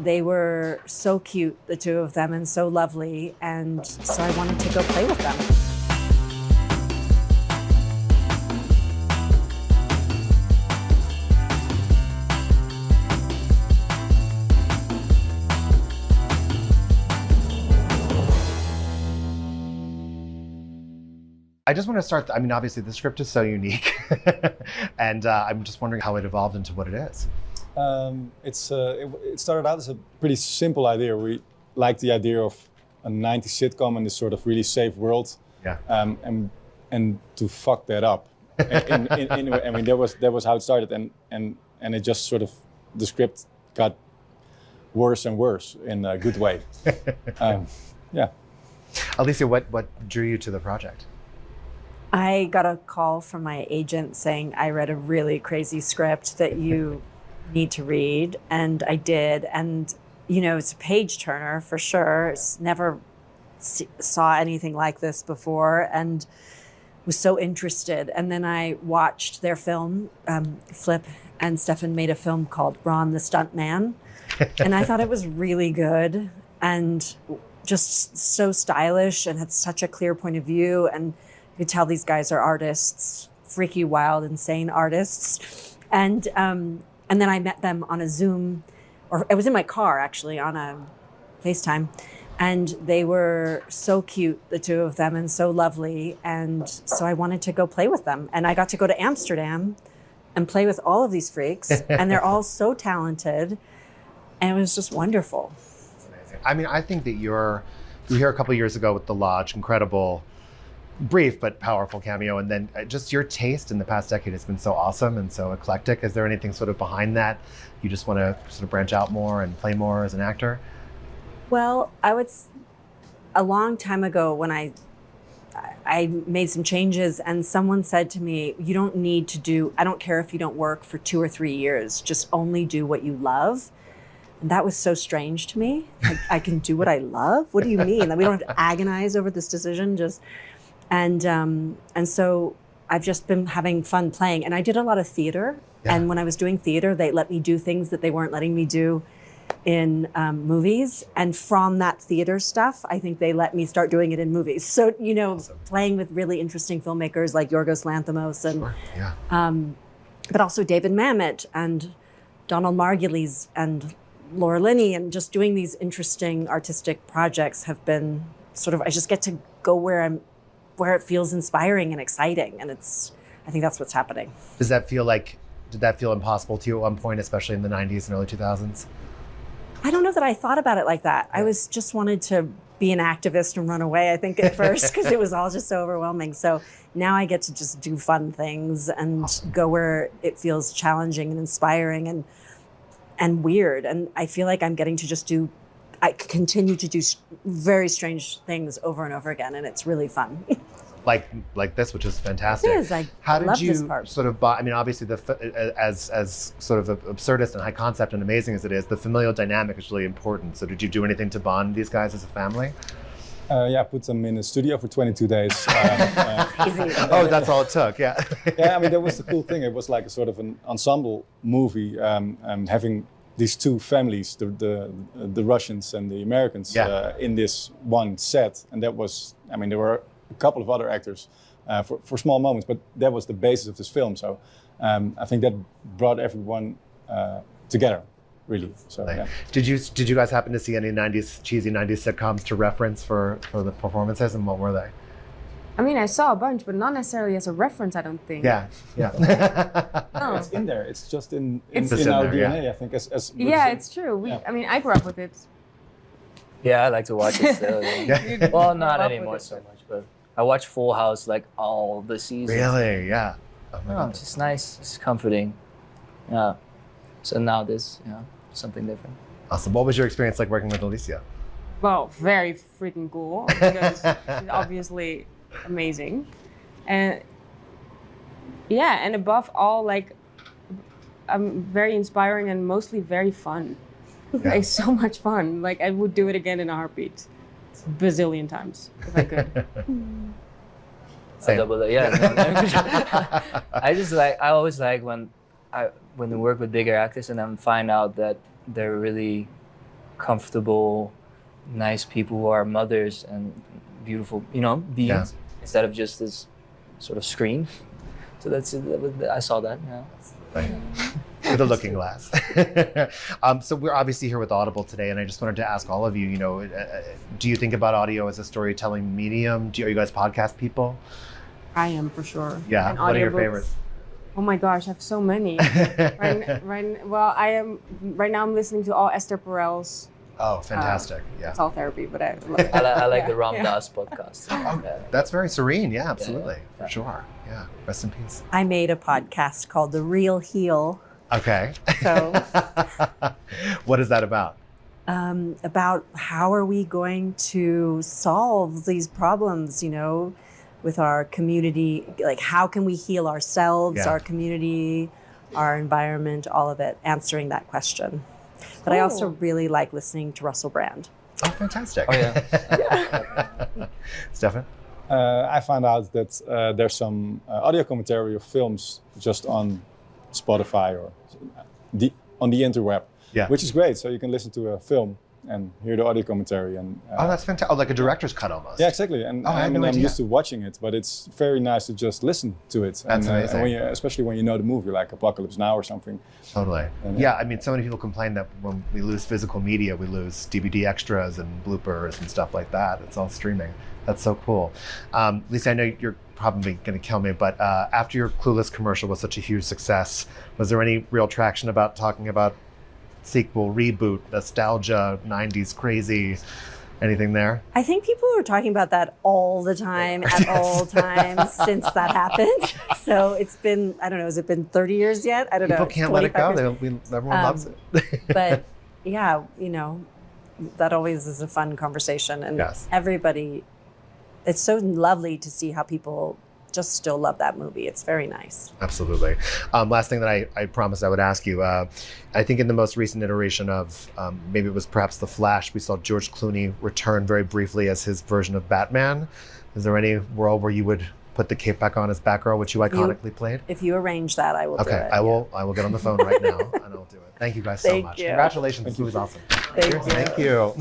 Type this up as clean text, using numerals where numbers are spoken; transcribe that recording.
they were so cute, the two of them, and so lovely. And so I wanted to go play with them. I just want to start, I mean, obviously the script is so unique and I'm just wondering how it evolved into what it is. It started out as a pretty simple idea. We liked the idea of a 90s sitcom in this sort of really safe world. Yeah. And to fuck that up. I mean, that was how it started, and it just sort of, the script got worse and worse in a good way. Yeah. Alicia, what drew you to the project? I got a call from my agent saying, I read a really crazy script that you need to read. And I did. And, you know, it's a page turner for sure. It's never saw anything like this before and was so interested. And then I watched their film, Flip and Steffen made a film called Ron the Stuntman. And I thought it was really good and just so stylish and had such a clear point of view. And you could tell these guys are artists, freaky, wild, insane artists. And then I met them on a Zoom, or it was in my car actually, on a FaceTime. And they were so cute, the two of them, and so lovely. And so I wanted to go play with them. And I got to go to Amsterdam and play with all of these freaks. And they're all so talented. And it was just wonderful. That's amazing. I mean, I think that you were here a couple of years ago with The Lodge, incredible, brief but powerful cameo, and then just your taste in the past decade has been so awesome and so eclectic. Is there anything sort of behind that? You just want to sort of branch out more and play more as an actor? Well, a long time ago when I made some changes and someone said to me, you don't need to do, I don't care if you don't work for 2 or 3 years, just only do what you love. And that was so strange to me. Like, I can do what I love? What do you mean? That we don't have to agonize over this decision? And so I've just been having fun playing. And I did a lot of theater. Yeah. And when I was doing theater, they let me do things that they weren't letting me do in movies. And from that theater stuff, I think they let me start doing it in movies. So, you know, awesome. Playing with really interesting filmmakers like Yorgos Lanthimos and, sure. Yeah. but also David Mamet and Donald Margulies and Laura Linney, and just doing these interesting artistic projects have been sort of, I just get to go where it feels inspiring and exciting. And I think that's what's happening. Did that feel impossible to you at one point, especially in the 90s and early 2000s? I don't know that I thought about it like that. Yeah. I just wanted to be an activist and run away, I think, at first, because it was all just so overwhelming. So now I get to just do fun things and awesome. Go where it feels challenging and inspiring and weird. And I feel like I'm getting to I continue to do very strange things over and over again, and it's really fun. like this, which is fantastic. It is. How did you this part. Sort of? I mean, obviously, as sort of absurdist and high concept and amazing as it is, the familial dynamic is really important. So, did you do anything to bond these guys as a family? Yeah, I put them in a studio for 22 days. Oh, that's all it took. Yeah. Yeah, I mean, that was the cool thing. It was like a sort of an ensemble movie, having these two families, the Russians and the Americans, yeah. In this one set. And that was, I mean, there were a couple of other actors for small moments, but that was the basis of this film. So I think that brought everyone together, really. So, yeah. Did you guys happen to see any cheesy 90s sitcoms to reference for the performances, and what were they? I mean, I saw a bunch, but not necessarily as a reference, I don't think. Yeah. No, it's in there. It's just in our DNA, yeah. I think. Yeah, it's true. I mean, I grew up with it. Yeah, I like to watch it still. Yeah. Well, not anymore so much, but I watch Full House like all the seasons. Really? Yeah. Oh, it's just nice. It's comforting. Yeah. So now this, something different. Awesome. What was your experience like working with Alicia? Well, very freaking cool, because she's obviously amazing. And yeah, and above all, like, very inspiring and mostly very fun. Yeah. Like, so much fun. Like, I would do it again in a heartbeat. Bazillion times, if I could. I always like when we work with bigger actors and then find out that they're really comfortable, nice people who are mothers and beautiful, beings instead of just this sort of screen. So I saw that. Yeah. Right. With a looking glass. So we're obviously here with Audible today, and I just wanted to ask all of you, do you think about audio as a storytelling medium? Are you guys podcast people? I am for sure. Yeah. And what are your audiobooks. favorites? Oh my gosh, I have so many. Right now I'm listening to all Esther Perel's. Oh, fantastic. Yeah. It's all therapy, but I love it. I like the Ram Dass podcast. That's very serene. Yeah, absolutely. For sure. Yeah. Rest in peace. I made a podcast called The Real Heal. Okay. So, what is that about? About how are we going to solve these problems, with our community? Like, how can we heal ourselves, our community, our environment, all of it, answering that question. But I also really like listening to Russell Brand. Oh, fantastic. Oh, yeah. Steffen? I found out that there's some audio commentary of films just on Spotify or on the interweb, which is great. So you can listen to a film and hear the audio commentary. And that's fantastic. Oh, like a director's cut almost. Yeah, exactly. And I'm used to watching it, but it's very nice to just listen to it. That's amazing. And especially when you know the movie, like Apocalypse Now or something. Totally. And, I mean, so many people complain that when we lose physical media, we lose DVD extras and bloopers and stuff like that. It's all streaming. That's so cool. Lisa, I know you're probably going to kill me, but after your Clueless commercial was such a huge success, was there any real traction about talking about sequel, reboot, nostalgia, 90s crazy, anything there? I think people are talking about that all the time, at all times since that happened. So it's been, I don't know, has it been 30 years yet? I don't know. People can't let it go. Everyone loves it. But yeah, that always is a fun conversation. And everybody, it's so lovely to see how people just still love that movie. It's very nice. Absolutely. Last thing that I promised I would ask you. I think in the most recent iteration of, maybe it was perhaps The Flash, we saw George Clooney return very briefly as his version of Batman. Is there any world where you would put the cape back on as Batgirl, which you iconically played? If you arrange that, I will do it. Okay, I will get on the phone right now and I'll do it. Thank you guys so much. You. Congratulations. This was awesome. Thank you. Thank you.